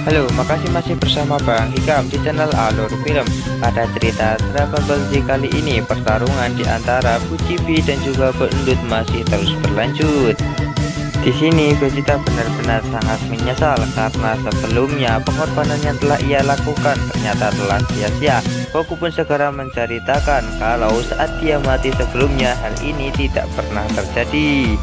Halo, makasih masih bersama Bang Hikam di channel Alur Film. Pada cerita Dragon Ball Z kali ini, pertarungan di antara Fujibi dan juga Beendut masih terus berlanjut. Di sini Vegeta benar-benar sangat menyesal karena sebelumnya pengorbanan yang telah ia lakukan ternyata telah sia-sia. Goku pun segera menceritakan kalau saat dia mati sebelumnya hal ini tidak pernah terjadi.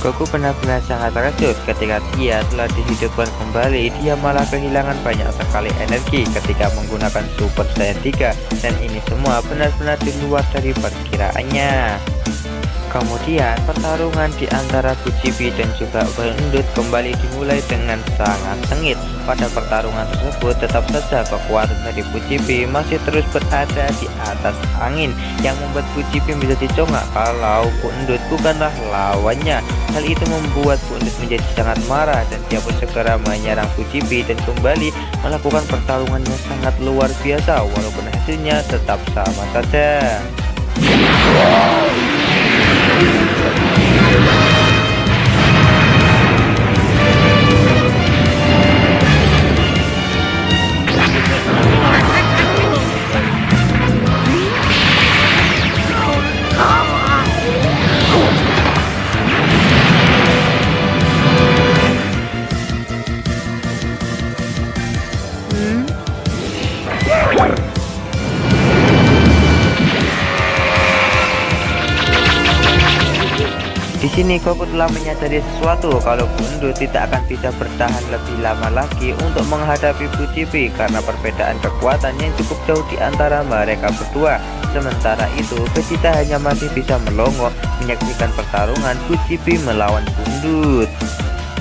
Goku benar-benar sangat terkejut ketika dia telah dihidupkan kembali. Dia malah kehilangan banyak sekali energi ketika menggunakan Super Saiyan 3, dan ini semua benar-benar di luar dari perkiraannya. Kemudian pertarungan di antara Fujibi dan juga Beendut kembali dimulai dengan sangat sengit. Pada pertarungan tersebut tetap saja kekuatan dari Fujibi masih terus berada di atas angin, yang membuat Fujibi menjadi congak kalau Beendut bukanlah lawannya. Hal itu membuat Beendut menjadi sangat marah dan dia pun segera menyerang Fujibi dan kembali melakukan pertarungan yang sangat luar biasa, walaupun hasilnya tetap sama saja. Di sini Goku telah menyadari sesuatu kalau Beendut tidak akan bisa bertahan lebih lama lagi untuk menghadapi Fujibi karena perbedaan kekuatan yang cukup jauh di antara mereka berdua. Sementara itu Vegeta hanya masih bisa melongo menyaksikan pertarungan Fujibi melawan Beendut.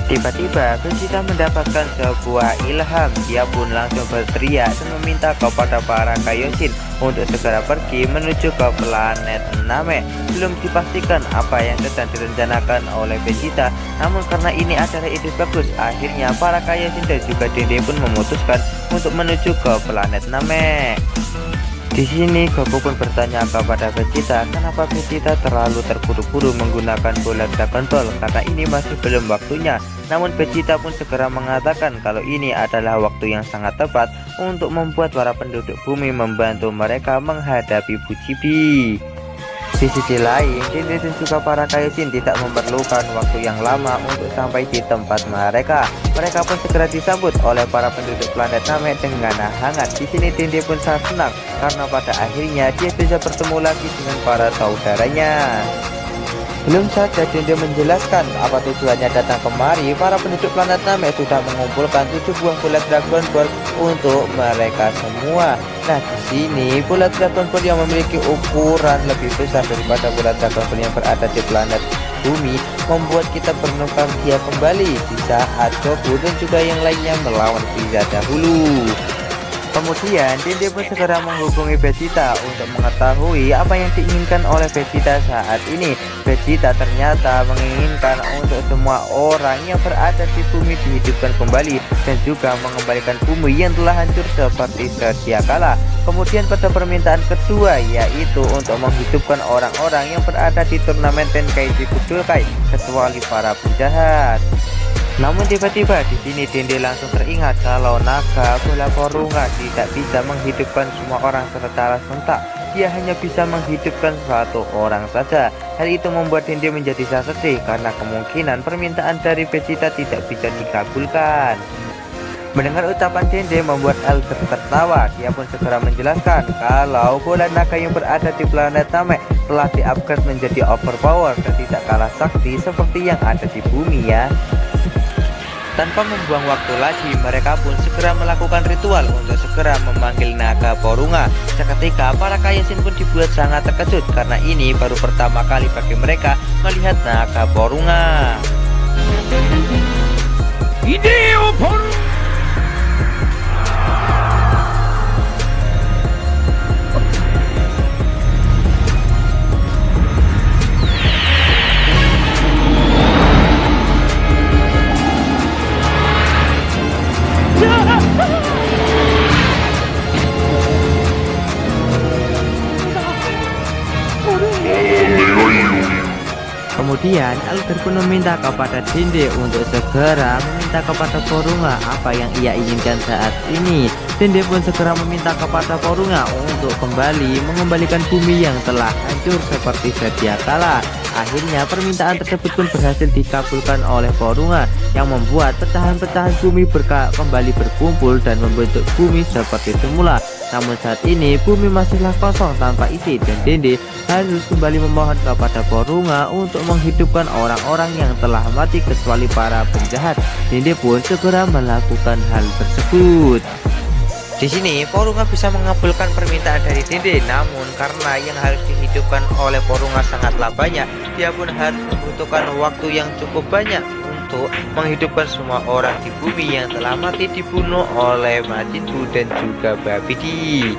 Tiba-tiba Vegeta mendapatkan sebuah ilham. Dia pun langsung berteriak dan meminta kepada para Kaioshin untuk segera pergi menuju ke planet Namek. Belum dipastikan apa yang sedang direncanakan oleh Vegeta, namun karena ini adalah ide bagus, akhirnya para Kaioshin dan juga Dende pun memutuskan untuk menuju ke planet Namek. Di sini Goku pun bertanya kepada Vegeta kenapa Vegeta terlalu terburu-buru menggunakan bola Dragon Ball karena ini masih belum waktunya. Namun Vegeta pun segera mengatakan kalau ini adalah waktu yang sangat tepat untuk membuat para penduduk bumi membantu mereka menghadapi Fujibi. Di sisi lain, Dende dan juga para Kaioshin tidak memerlukan waktu yang lama untuk sampai di tempat mereka. Mereka pun segera disambut oleh para penduduk planet Namek dengan hangat. Di sini Dende pun sangat senang karena pada akhirnya dia bisa bertemu lagi dengan para saudaranya. Belum saja Dende menjelaskan apa tujuannya datang kemari, para penduduk planet Namek sudah mengumpulkan 7 buah bola Dragon Ball untuk mereka semua. Nah, di sini bola Dragon Ball yang memiliki ukuran lebih besar daripada bola Dragon Ball yang berada di planet bumi membuat kita bernostalgia kembali di saat Goku dan juga yang lainnya melawan Frieza dahulu. Kemudian Dende pun segera menghubungi Vegeta untuk mengetahui apa yang diinginkan oleh Vegeta saat ini. Vegeta ternyata menginginkan untuk semua orang yang berada di bumi dihidupkan kembali dan juga mengembalikan bumi yang telah hancur seperti sedia kala. Kemudian pada permintaan kedua yaitu untuk menghidupkan orang-orang yang berada di turnamen Tenkaichi Budokai kecuali para penjahat. Namun tiba-tiba di sini Dende langsung teringat kalau naga bola Porunga tidak bisa menghidupkan semua orang secara serentak. Dia hanya bisa menghidupkan satu orang saja. Hal itu membuat Dende menjadi sangat sedih karena kemungkinan permintaan dari Vegeta tidak bisa dikabulkan. Mendengar ucapan Dende membuat Elder tertawa. Dia pun segera menjelaskan kalau bola naga yang berada di planet Namek telah di-upgrade menjadi overpower dan tidak kalah sakti seperti yang ada di bumi ya. Tanpa membuang waktu lagi, mereka pun segera melakukan ritual untuk segera memanggil naga Porunga. Seketika para Kaioshin pun dibuat sangat terkejut karena ini baru pertama kali bagi mereka melihat naga Porunga. Hideo Porunga. Kemudian Alger pun meminta kepada Dende untuk segera meminta kepada Porunga apa yang ia inginkan saat ini. Dende pun segera meminta kepada Porunga untuk kembali mengembalikan bumi yang telah hancur seperti sedia kala. Akhirnya permintaan tersebut pun berhasil dikabulkan oleh Porunga yang membuat pecahan-pecahan bumi kembali berkumpul dan membentuk bumi seperti semula. Namun saat ini bumi masihlah kosong tanpa isi dan Dende harus kembali memohon kepada Porunga untuk menghidupkan orang-orang yang telah mati kecuali para penjahat. Dende pun segera melakukan hal tersebut. Di sini Porunga bisa mengabulkan permintaan dari Dende, namun karena yang harus dihidupkan oleh Porunga sangatlah banyak, dia pun harus membutuhkan waktu yang cukup banyak untuk menghidupkan semua orang di bumi yang telah mati dibunuh oleh Majin Buu dan juga Babidi.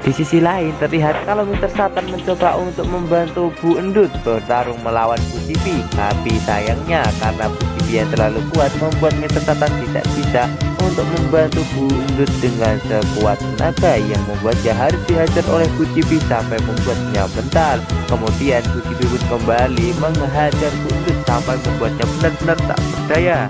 Di sisi lain terlihat kalau Mr. Satan mencoba untuk membantu Bu Endut bertarung melawan Bu Cipi, tapi sayangnya karena Bu Cipi yang terlalu kuat membuat Mr. Satan tidak bisa untuk membantu Bu Endut dengan sekuat tenaga yang membuatnya harus dihajar oleh Bu Cipi sampai membuatnya mental. Kemudian Bu Cipi pun kembali menghajar Bu Endut sampai membuatnya benar-benar tak berdaya.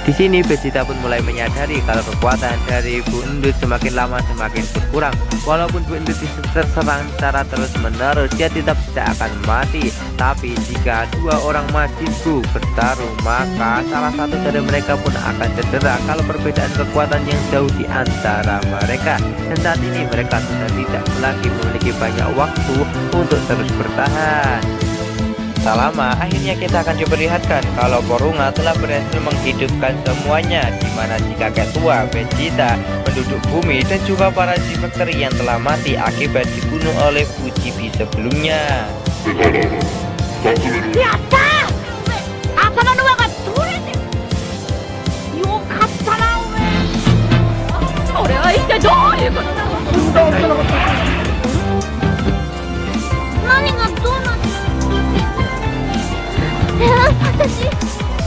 Di sini Vegeta pun mulai menyadari kalau kekuatan dari Bu Endut semakin lama semakin berkurang. Walaupun Bu Endut terserang secara terus-menerus, dia tetap tidak akan mati. Tapi jika dua orang Majin Buu bertarung, maka salah satu dari mereka pun akan cedera kalau perbedaan kekuatan yang jauh di antara mereka. Dan saat ini mereka sudah tidak lagi memiliki banyak waktu untuk terus bertahan. Tak lama, akhirnya kita akan diperlihatkan kalau Porunga telah berhasil menghidupkan semuanya, dimana si kakek tua, Vegeta, penduduk bumi, dan juga para G-Factor yang telah mati akibat dibunuh oleh Bu Cipi sebelumnya.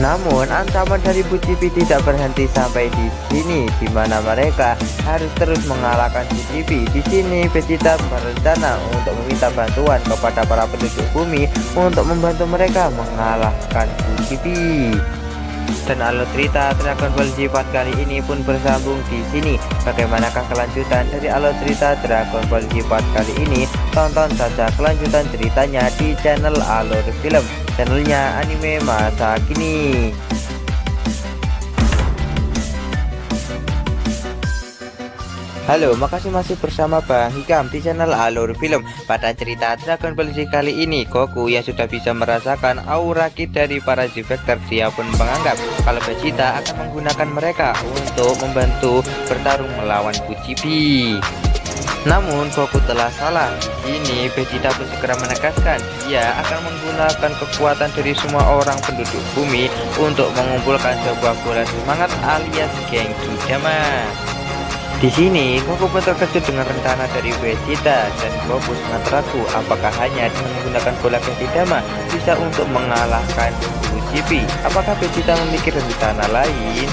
Namun ancaman dari Bu Cipi tidak berhenti sampai di sini, di mana mereka harus terus mengalahkan Bu Cipi. Di sini Vegeta berencana untuk meminta bantuan kepada para penduduk bumi untuk membantu mereka mengalahkan Bu Cipi. Dan alur cerita Dragon Ball Z Part kali ini pun bersambung di sini. Bagaimanakah kelanjutan dari alur cerita Dragon Ball Z Part kali ini? Tonton saja kelanjutan ceritanya di channel Alur Film, channelnya anime masa kini. Halo, makasih masih bersama Bang Hikam di channel Alur Film. Pada cerita Dragon Ball Z kali ini, Goku yang sudah bisa merasakan aura ki dari para Z-Factor, dia pun menganggap kalau Vegeta akan menggunakan mereka untuk membantu bertarung melawan Bu Cipi. Namun Goku telah salah. Di sini Vegeta pun segera menegaskan dia akan menggunakan kekuatan dari semua orang penduduk bumi untuk mengumpulkan sebuah bola semangat alias Genki Dama. Di sini Goku pun terkejut dengan rencana dari Vegeta dan Goku sangat ragu apakah hanya dengan menggunakan bola Genki Dama bisa untuk mengalahkan Bu Cipi. Apakah Vegeta memiliki rencana lain?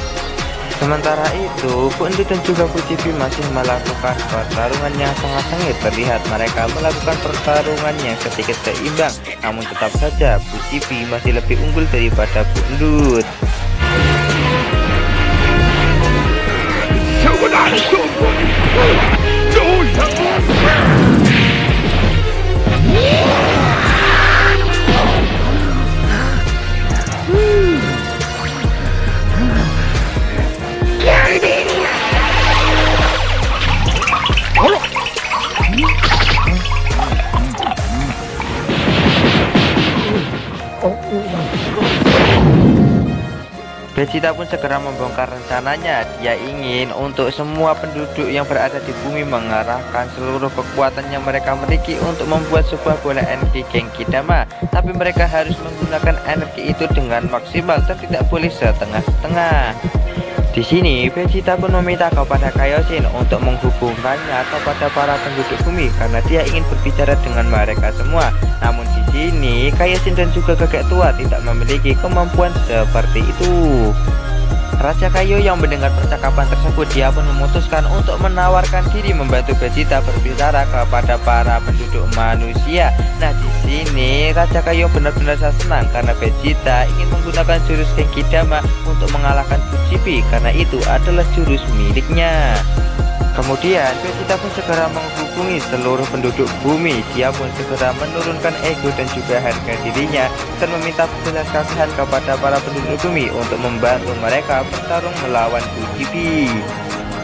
Sementara itu, Bu Endut dan juga Bu Cipi masih melakukan pertarungan yang sangat sengit. Terlihat mereka melakukan pertarungan yang sedikit seimbang, namun tetap saja Bu Cipi masih lebih unggul daripada Bu Endut. Vegeta pun segera membongkar rencananya. Dia ingin untuk semua penduduk yang berada di bumi mengarahkan seluruh kekuatan yang mereka miliki untuk membuat sebuah bola energi Genki Dama. Tapi mereka harus menggunakan energi itu dengan maksimal dan tidak boleh setengah-setengah. Di sini Vegeta pun meminta kepada Kaioshin untuk menghubungkannya kepada para penduduk bumi karena dia ingin berbicara dengan mereka semua. Namun di sini Kaioshin dan juga kakek tua tidak memiliki kemampuan seperti itu. Raja Kaio yang mendengar percakapan tersebut, dia pun memutuskan untuk menawarkan diri membantu Vegeta berbicara kepada para penduduk manusia. Nah, di sini Raja Kaio benar-benar senang karena Vegeta ingin menggunakan jurus Genki Dama untuk mengalahkan Fujipi karena itu adalah jurus miliknya. Kemudian Vegeta pun segera menghubungi seluruh penduduk bumi. Dia pun segera menurunkan ego dan juga harga dirinya dan meminta belas kasihan kepada para penduduk bumi untuk membantu mereka bertarung melawan Fujipi.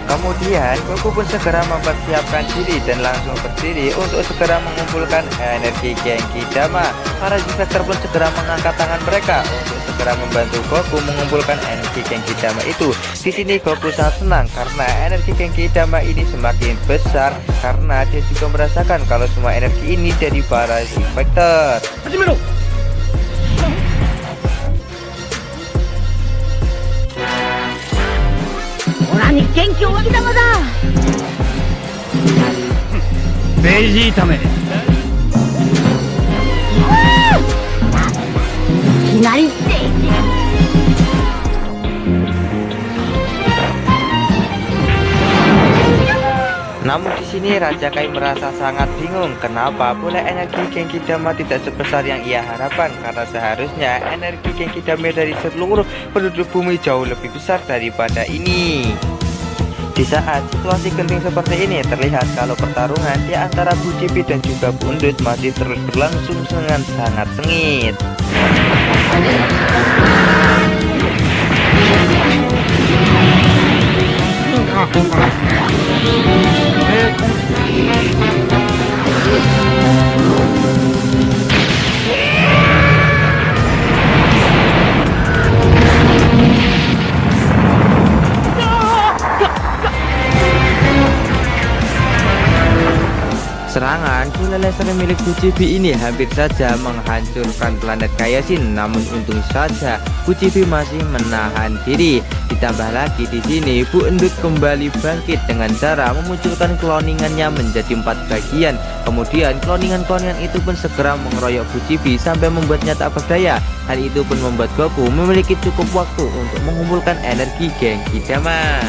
Kemudian Goku pun segera mempersiapkan diri dan langsung berdiri untuk segera mengumpulkan energi Genki Dama. Para G-Factor pun segera mengangkat tangan mereka untuk segera membantu Goku mengumpulkan energi Genki Dama itu. Di sini Goku sangat senang karena energi Genki Dama ini semakin besar karena dia juga merasakan kalau semua energi ini dari para G-Factor. Namun di sini Raja Kai merasa sangat bingung kenapa bola energi Genki Dama tidak sebesar yang ia harapkan karena seharusnya energi Genki Dama dari seluruh penduduk bumi jauh lebih besar daripada ini. Di saat situasi genting seperti ini terlihat kalau pertarungan di antara Fujipi dan juga Bundut masih terus berlangsung dengan sangat sengit. Serangan bola laser milik Fujipi ini hampir saja menghancurkan planet Kaioshin, namun untung saja Fujipi masih menahan diri. Ditambah lagi di sini Bu Endut kembali bangkit dengan cara memunculkan kloningannya menjadi 4 bagian. Kemudian kloningan-kloningan itu pun segera mengeroyok Fujipi sampai membuatnya tak berdaya. Hal itu pun membuat Goku memiliki cukup waktu untuk mengumpulkan energi Genki Dama.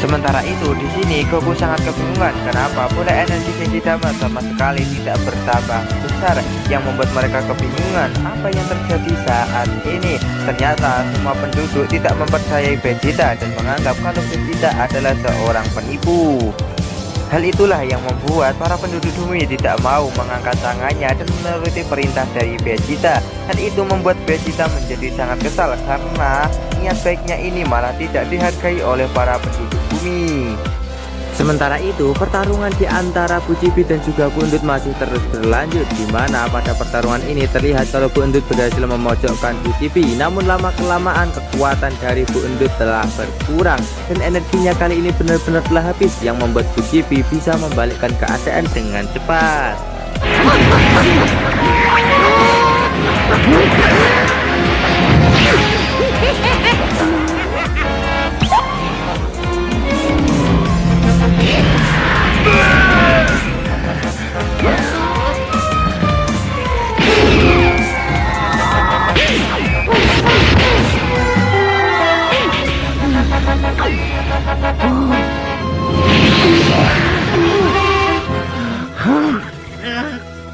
Sementara itu di sini Goku sangat kebingungan kenapa bola energi Genki Dama sama sekali tidak bertambah besar. Yang membuat mereka kebingungan apa yang terjadi saat ini. Ternyata semua penduduk tidak mempercayai Vegeta dan menganggap kalau Vegeta adalah seorang penipu. Hal itulah yang membuat para penduduk bumi tidak mau mengangkat tangannya dan menuruti perintah dari Vegeta. Hal itu membuat Vegeta menjadi sangat kesal karena niat baiknya ini malah tidak dihargai oleh para penduduk bumi. Sementara itu pertarungan di antara Fujipi dan juga Bundut masih terus berlanjut, di mana pada pertarungan ini terlihat kalau Bundut berhasil memojokkan Fujipi. Namun lama kelamaan kekuatan dari Bundut telah berkurang dan energinya kali ini benar-benar telah habis, yang membuat Fujipi bisa membalikkan keadaan dengan cepat.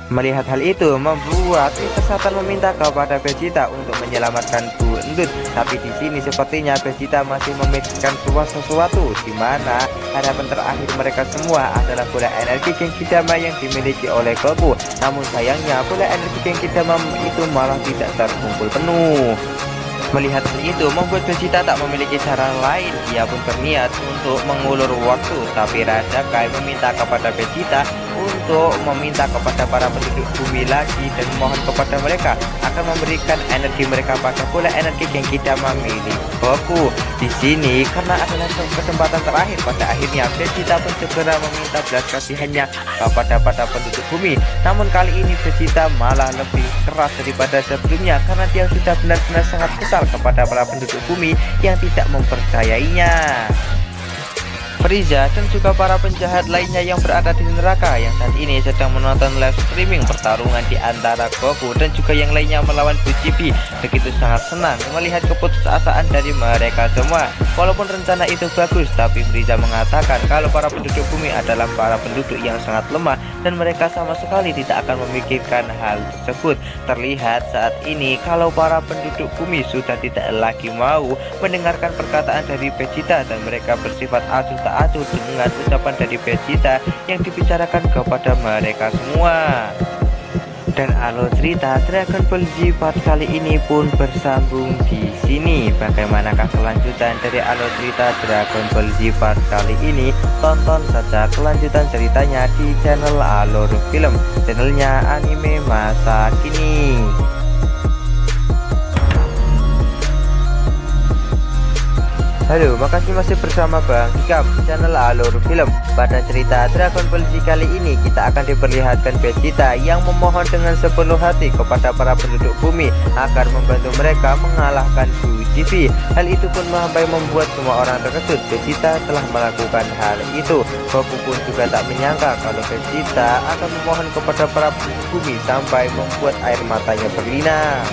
Melihat hal itu membuat Kesatan meminta kepada Vegeta untuk menyelamatkan Bundut undut. Tapi di sini sepertinya Vegeta masih memikirkan sesuatu, di mana harapan terakhir mereka semua adalah bola energi Genki Dama yang dimiliki oleh Goku. Namun sayangnya bola energi Genki Dama itu malah tidak terkumpul penuh. Melihat hal itu membuat Vegeta tak memiliki cara lain. Ia pun berniat untuk mengulur waktu, tapi Raja Kai meminta kepada Vegeta untuk meminta kepada para penduduk bumi lagi dan mohon kepada mereka akan memberikan energi mereka pada bola energi Genki Dama milik Goku. Di sini karena adalah kesempatan terakhir, pada akhirnya Vegeta pun segera meminta belas kasihannya kepada para penduduk bumi. Namun kali ini Vegeta malah lebih keras daripada sebelumnya karena dia sudah benar-benar sangat kesal kepada para penduduk bumi yang tidak mempercayainya. Frieza dan juga para penjahat lainnya yang berada di neraka yang saat ini sedang menonton live streaming pertarungan di antara Goku dan juga yang lainnya melawan Fujibi begitu sangat senang melihat keputusasaan dari mereka semua. Walaupun rencana itu bagus, tapi Frieza mengatakan kalau para penduduk bumi adalah para penduduk yang sangat lemah dan mereka sama sekali tidak akan memikirkan hal tersebut. Terlihat saat ini kalau para penduduk bumi sudah tidak lagi mau mendengarkan perkataan dari Vegeta dan mereka bersifat acuh dengan ucapan dari Vegeta yang dibicarakan kepada mereka semua. Dan alur cerita Dragon Ball Z part kali ini pun bersambung di sini. Bagaimanakah kelanjutan dari alur cerita Dragon Ball Z part kali ini? Tonton saja kelanjutan ceritanya di channel Alur Film, channelnya anime masa kini. Halo, makasih masih bersama Bang Hikam di channel Alur Film. Pada cerita Dragon Ball Z kali ini kita akan diperlihatkan Vegeta yang memohon dengan sepenuh hati kepada para penduduk bumi agar membantu mereka mengalahkan Fujibi. Hal itu pun sampai membuat semua orang terkejut. Vegeta telah melakukan hal itu. Goku pun juga tak menyangka kalau Vegeta akan memohon kepada para penduduk bumi sampai membuat air matanya berlinang.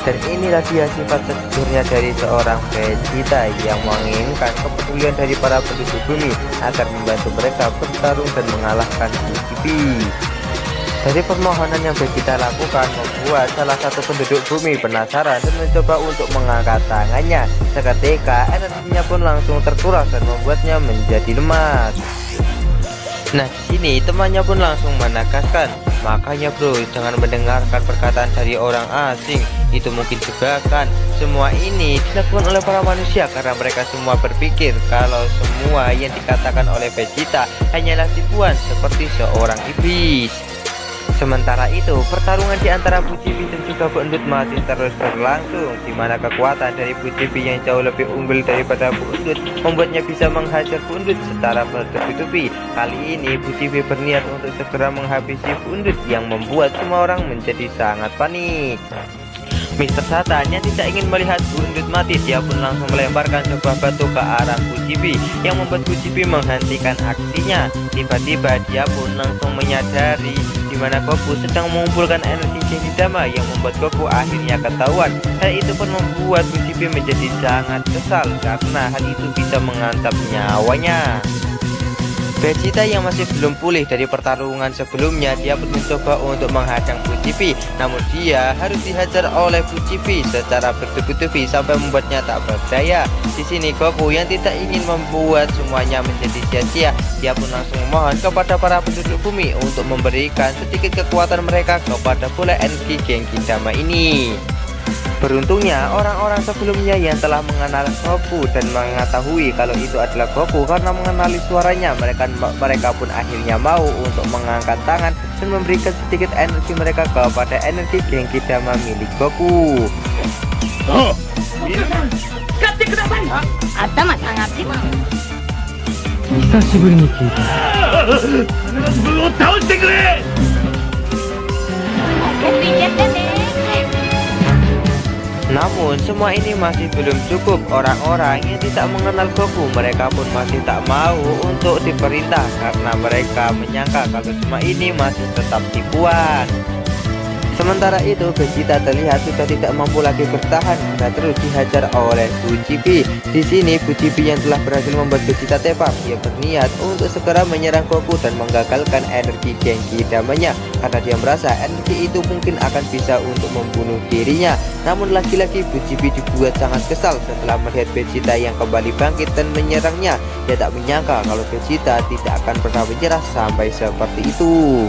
Dan inilah dia sifat sejujurnya dari seorang Vegeta yang menginginkan kepedulian dari para penduduk bumi agar membantu mereka bertarung dan mengalahkan Fujibi. Dari permohonan yang Vegeta lakukan membuat salah satu penduduk bumi penasaran dan mencoba untuk mengangkat tangannya. Seketika energinya pun langsung terkuras dan membuatnya menjadi lemas. Nah, di sini temannya pun langsung menegaskan, makanya bro, jangan mendengarkan perkataan dari orang asing. Itu mungkin jebakan. Semua ini dilakukan oleh para manusia karena mereka semua berpikir kalau semua yang dikatakan oleh Vegeta hanyalah tipuan seperti seorang iblis. Sementara itu, pertarungan di antara Fujibi dan juga Bu Endut masih terus berlangsung, di mana kekuatan dari Fujibi yang jauh lebih unggul daripada Bu Endut membuatnya bisa menghajar Bu Endut secara bertubi-tubi. Kali ini Fujibi berniat untuk segera menghabisi Bu Endut yang membuat semua orang menjadi sangat panik. Mr. Satan yang tidak ingin melihat Bu Endut mati, dia pun langsung melemparkan sebuah batu ke arah Fujibi yang membuat Fujibi menghentikan aksinya. Tiba-tiba dia pun langsung menyadari di mana Goku sedang mengumpulkan energi Genki Dama yang membuat Goku akhirnya ketahuan. Hal itu pun membuat Fujibi menjadi sangat kesal karena hal itu bisa mengancam nyawanya. Vegeta yang masih belum pulih dari pertarungan sebelumnya, dia pun mencoba untuk menghadang Fujibi, namun dia harus dihajar oleh Fujibi secara bertubi-tubi sampai membuatnya tak berdaya. Di sini Goku yang tidak ingin membuat semuanya menjadi sia-sia, dia pun langsung memohon kepada para penduduk bumi untuk memberikan sedikit kekuatan mereka kepada bola energi Genki Dama ini. Beruntungnya orang-orang sebelumnya yang telah mengenal Goku dan mengetahui kalau itu adalah Goku karena mengenali suaranya, mereka pun akhirnya mau untuk mengangkat tangan dan memberikan sedikit energi mereka kepada energi Genki Dama milik Goku. Namun semua ini masih belum cukup. Orang-orang yang tidak mengenal Goku, mereka pun masih tak mau untuk diperintah karena mereka menyangka kalau semua ini masih tetap tipuan. Sementara itu, Vegeta terlihat sudah tidak mampu lagi bertahan karena terus dihajar oleh Fujipi. Di sini, Fujipi yang telah berhasil membuat Vegeta tepak, ia berniat untuk segera menyerang Goku dan menggagalkan energi Genki Damanya karena dia merasa energi itu mungkin akan bisa untuk membunuh dirinya. Namun lagi-lagi Fujipi dibuat sangat kesal setelah melihat Vegeta yang kembali bangkit dan menyerangnya. Dia tak menyangka kalau Vegeta tidak akan pernah menyerah sampai seperti itu.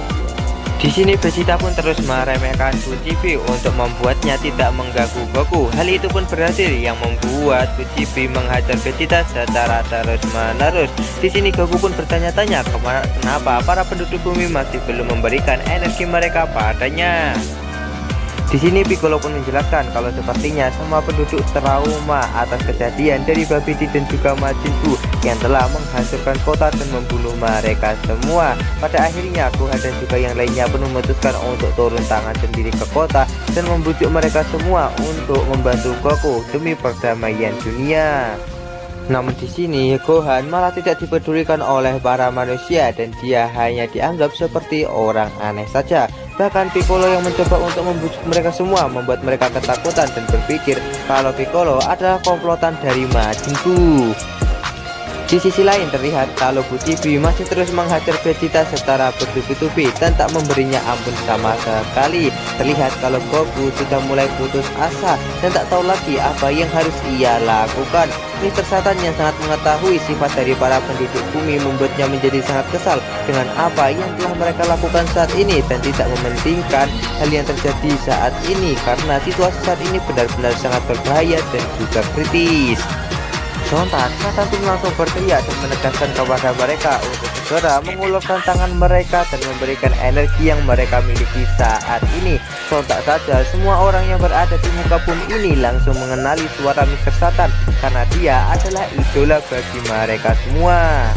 Di sini Vegeta pun terus meremehkan Fujipi untuk membuatnya tidak mengganggu Goku. Hal itu pun berhasil yang membuat Fujipi menghajar Vegeta secara terus-menerus. Di sini Goku pun bertanya-tanya kenapa para penduduk bumi masih belum memberikan energi mereka padanya. Di sini Piccolo pun menjelaskan kalau sepertinya semua penduduk trauma atas kejadian dari Babidi dan juga Majin Buu yang telah menghancurkan kota dan membunuh mereka semua. Pada akhirnya Gohan dan juga yang lainnya pun memutuskan untuk turun tangan sendiri ke kota dan membujuk mereka semua untuk membantu Goku demi perdamaian dunia. Namun di sini Gohan malah tidak dipedulikan oleh para manusia dan dia hanya dianggap seperti orang aneh saja. Bahkan Piccolo yang mencoba untuk membujuk mereka semua membuat mereka ketakutan dan berpikir kalau Piccolo adalah komplotan dari Majin Buu. Di sisi lain terlihat kalau Fujipi masih terus menghajar Vegeta secara bertubi-tubi dan tak memberinya ampun sama sekali. Terlihat kalau Goku sudah mulai putus asa dan tak tahu lagi apa yang harus ia lakukan. Mr. Satan yang sangat mengetahui sifat dari para penduduk bumi membuatnya menjadi sangat kesal dengan apa yang telah mereka lakukan saat ini dan tidak mementingkan hal yang terjadi saat ini karena situasi saat ini benar-benar sangat berbahaya dan juga kritis. Sontak, Satan pun langsung berteriak dan menegaskan kepada mereka untuk segera mengulurkan tangan mereka dan memberikan energi yang mereka miliki saat ini. Sontak saja semua orang yang berada di muka bumi ini langsung mengenali suara Mr. Satan karena dia adalah idola bagi mereka semua.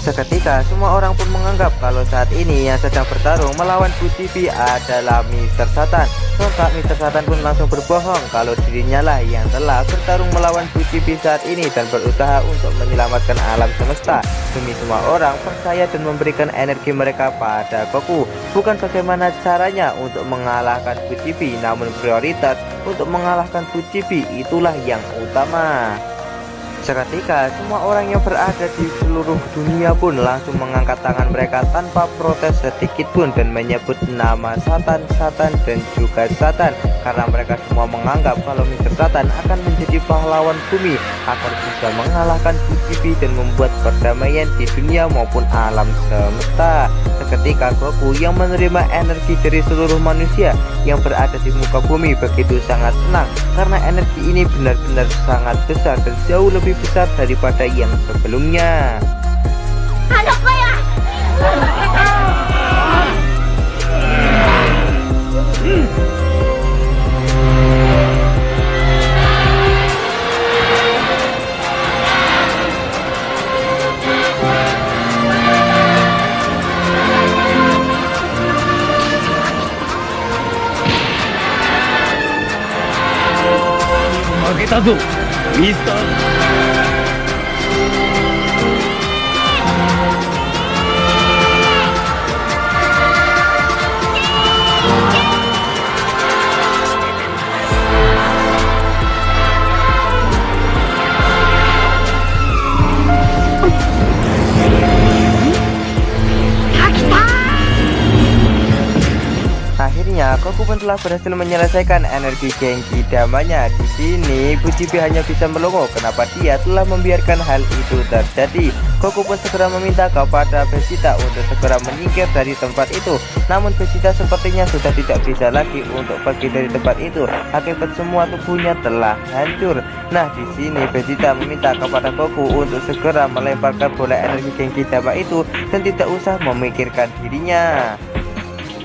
Seketika semua orang pun menganggap kalau saat ini yang sedang bertarung melawan Fujipi adalah Mr. Satan. Sontak Mr. Satan pun langsung berbohong kalau dirinya lah yang telah bertarung melawan Fujipi saat ini dan berusaha untuk menyelamatkan alam semesta. Demi semua orang percaya dan memberikan energi mereka pada Goku. Bukan bagaimana caranya untuk mengalahkan Fujipi, namun prioritas untuk mengalahkan Fujipi itulah yang utama. Seketika semua orang yang berada di seluruh dunia pun langsung mengangkat tangan mereka tanpa protes sedikit pun dan menyebut nama Satan, Satan dan juga Satan karena mereka semua menganggap kalau Mr. Satan akan menjadi pahlawan bumi agar bisa mengalahkan Fujipi dan membuat perdamaian di dunia maupun alam semesta. Seketika Goku yang menerima energi dari seluruh manusia yang berada di muka bumi begitu sangat senang karena energi ini benar-benar sangat besar dan jauh lebih besar daripada yang sebelumnya. Mister. Akhirnya Goku pun telah berhasil menyelesaikan energi Genki Damanya. Di sini Fujipi hanya bisa melongo kenapa dia telah membiarkan hal itu terjadi. Goku pun segera meminta kepada Vegeta untuk segera menyingkir dari tempat itu. Namun Vegeta sepertinya sudah tidak bisa lagi untuk pergi dari tempat itu. Akibat semua tubuhnya telah hancur. Nah, di sini Vegeta meminta kepada Goku untuk segera melemparkan bola energi Genki Dama itu dan tidak usah memikirkan dirinya.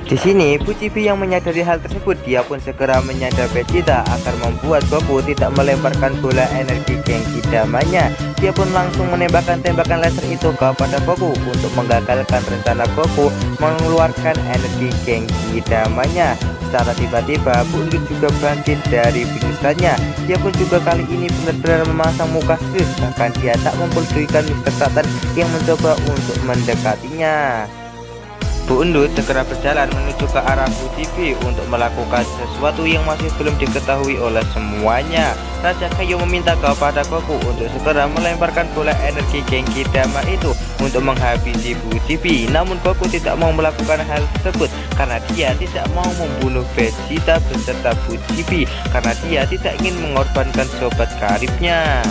Di sini Fujipi yang menyadari hal tersebut, dia pun segera menyadar Vegeta agar membuat Goku tidak melemparkan bola energi Genki Damanya. Dia pun langsung menembakkan tembakan laser itu kepada Goku untuk menggagalkan rencana Goku mengeluarkan energi Genki Damanya. Secara tiba-tiba Bundut juga bangkit dari pingsannya. Dia pun juga kali ini benar-benar memasang muka serius, bahkan dia tak mempedulikan Mr. Satan yang mencoba untuk mendekatinya. Bu Undut segera berjalan menuju ke arah Bu Cipi untuk melakukan sesuatu yang masih belum diketahui oleh semuanya. Raja Kayu meminta kepada Goku untuk segera melemparkan bola energi Genki Dama itu untuk menghabisi Bu Cipi. Namun Goku tidak mau melakukan hal tersebut karena dia tidak mau membunuh Vegeta beserta Bu Cipi, karena dia tidak ingin mengorbankan sobat karibnya.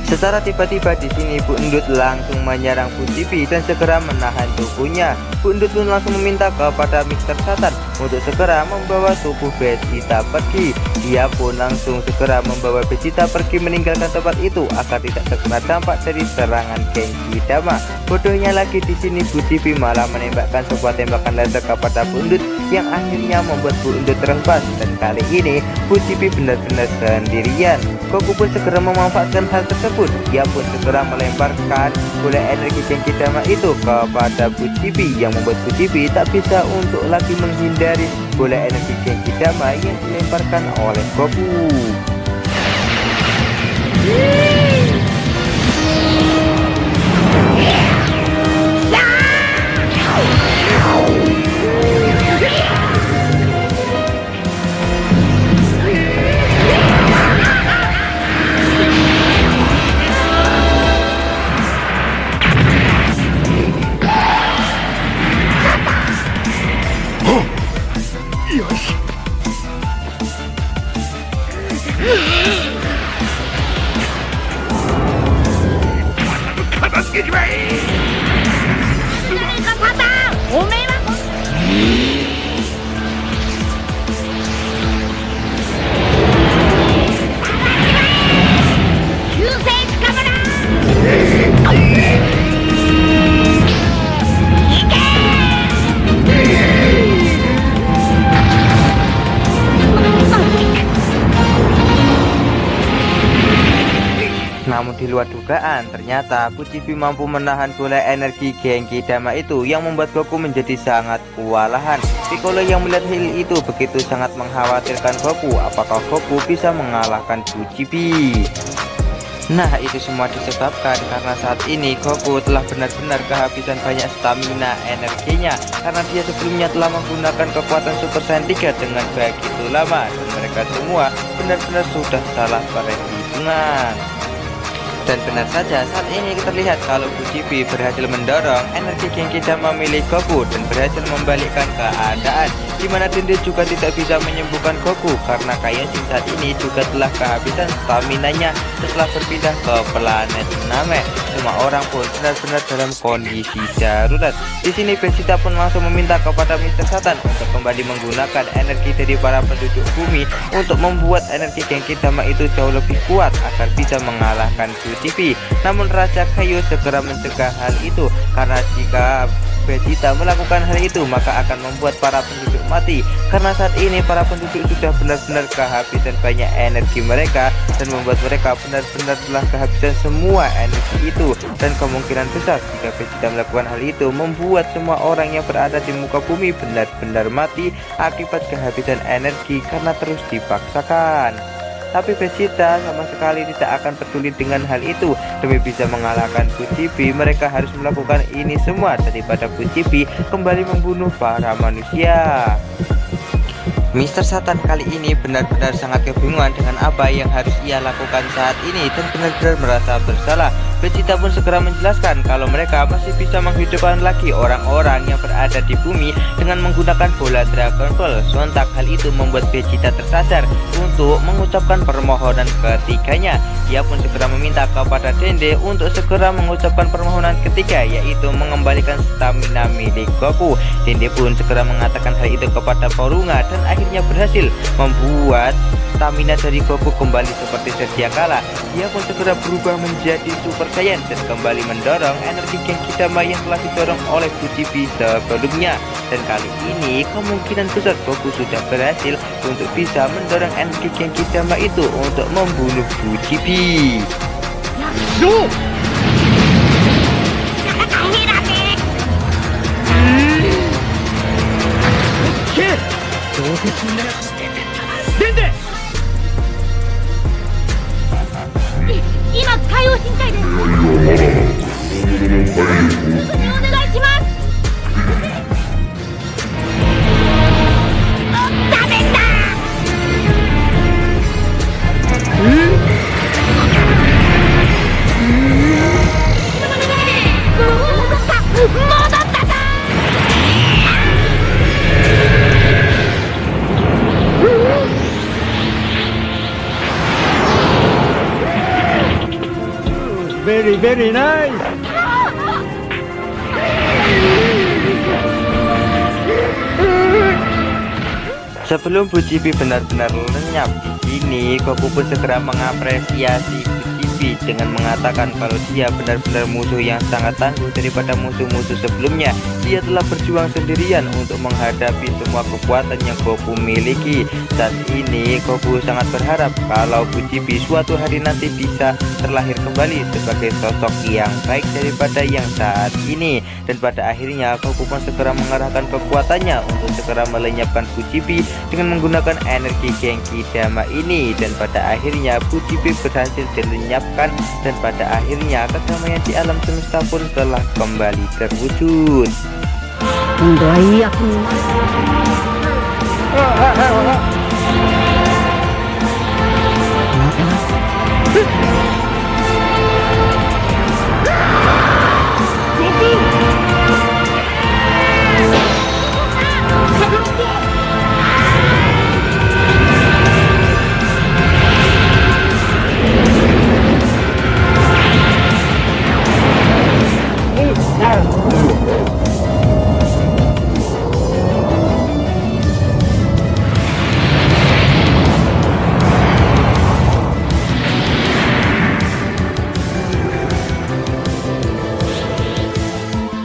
Secara tiba-tiba di sini Bu Undut langsung menyerang Bu Cipi dan segera menahan tubuhnya. Bu Undut pun langsung meminta kepada Mr. Satan untuk segera membawa tubuh Vegeta pergi. Dia pun langsung segera membawa Vegeta pergi meninggalkan tempat itu agar tidak terkena dampak dari serangan Genki Dama. Bodohnya lagi di sini Bu Cipi malah menembakkan sebuah tembakan laser kepada Bu Undut yang akhirnya membuat Bu Undut terhempas, dan kali ini Bu Cipi benar-benar sendirian. Goku pun segera memanfaatkan hal tersebut. Dia pun segera melemparkan bola energi Genki Dama itu kepada Bu Cipi yang membuat Bu Cipi tak bisa untuk lagi menghindari bola energi Genki Dama yang dilemparkan oleh Goku. Namun di luar dugaan, ternyata Bu Cipi mampu menahan bola energi Genki Dama itu yang membuat Goku menjadi sangat kewalahan. Piccolo yang melihat hal itu begitu sangat mengkhawatirkan Goku. Apakah Goku bisa mengalahkan Bu Cipi? Nah, itu semua disebabkan karena saat ini Goku telah benar-benar kehabisan banyak stamina energinya, karena dia sebelumnya telah menggunakan kekuatan Super Saiyan 3 dengan begitu lama, dan mereka semua benar-benar sudah salah perhitungan. Dan benar saja, saat ini kita lihat kalau Bu Cipi berhasil mendorong energi Genki Dama milik Goku dan berhasil membalikkan keadaan, di mana Dende juga tidak bisa menyembuhkan Goku karena Kaioshin saat ini juga telah kehabisan stamina-nya setelah berpindah ke planet Namek. Semua orang pun benar-benar dalam kondisi darurat. Di sini Vegeta pun langsung meminta kepada Mr. Satan untuk kembali menggunakan energi dari para penduduk bumi untuk membuat energi Genki Dama itu jauh lebih kuat agar bisa mengalahkan Bu Cipi. Namun Raja Kayu segera mencegah hal itu, karena jika Vegeta melakukan hal itu maka akan membuat para penduduk mati, karena saat ini para penduduk sudah benar-benar kehabisan banyak energi mereka dan membuat mereka benar-benar telah kehabisan semua energi itu, dan kemungkinan besar jika Vegeta melakukan hal itu membuat semua orang yang berada di muka bumi benar-benar mati akibat kehabisan energi karena terus dipaksakan. Tapi Vegeta sama sekali tidak akan peduli dengan hal itu. Demi bisa mengalahkan Bu Cipi, mereka harus melakukan ini semua daripada Bu Cipi kembali membunuh para manusia. Mr. Satan kali ini benar-benar sangat kebingungan dengan apa yang harus ia lakukan saat ini dan benar-benar merasa bersalah. Vegeta pun segera menjelaskan kalau mereka masih bisa menghidupkan lagi orang-orang yang berada di bumi dengan menggunakan bola Dragon Ball. Sontak hal itu membuat Vegeta tersasar untuk mengucapkan permohonan ketiganya. Ia pun segera meminta kepada Dende untuk segera mengucapkan permohonan ketiga, yaitu mengembalikan stamina milik Goku. Dende pun segera mengatakan hal itu kepada Porunga dan akhirnya berhasil membuat stamina dari Goku kembali seperti sedia kala. Dia pun segera berubah menjadi Super Saiyan dan kembali mendorong energi Genki Dama yang telah didorong oleh Bu Cipi sebelumnya. Dan kali ini kemungkinan besar Goku sudah berhasil untuk bisa mendorong energi Genki Dama itu untuk membunuh Bu Cipi. very nice. Sebelum Fujibi benar-benar lenyap di sini, Goku pun segera mengapresiasi Fujibi dengan mengatakan kalau dia benar-benar musuh yang sangat tangguh daripada musuh-musuh sebelumnya. Dia telah berjuang sendirian untuk menghadapi semua kekuatan yang Goku miliki. Saat ini Goku sangat berharap kalau Fujibi suatu hari nanti bisa terlahir kembali sebagai sosok yang baik daripada yang saat ini. Dan pada akhirnya Goku pun segera mengerahkan kekuatannya untuk segera melenyapkan Fujibi dengan menggunakan energi Genki Dama ini. Dan pada akhirnya Fujibi berhasil dilenyapkan, dan pada akhirnya kedamaian di alam semesta pun telah kembali terwujud.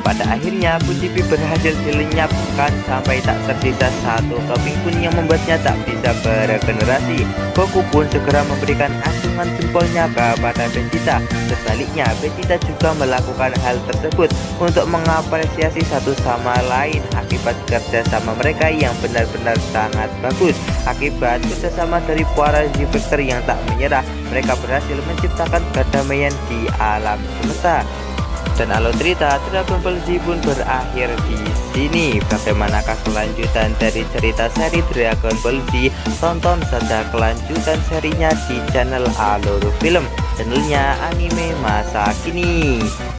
Pada akhirnya Fujibi berhasil dilenyapkan sampai tak tersisa satu keping pun yang membuatnya tak bisa beregenerasi. Goku pun segera memberikan acungan jempolnya kepada Vegeta. Sebaliknya Vegeta juga melakukan hal tersebut untuk mengapresiasi satu sama lain akibat kerjasama mereka yang benar-benar sangat bagus. Akibat kerjasama dari para Z-Factor yang tak menyerah, mereka berhasil menciptakan kedamaian di alam semesta. Dan alur cerita Dragon Ball Z pun berakhir di sini. Bagaimanakah kelanjutan dari cerita seri Dragon Ball Z? Tonton saja kelanjutan serinya di channel Alur Film, channelnya anime masa kini.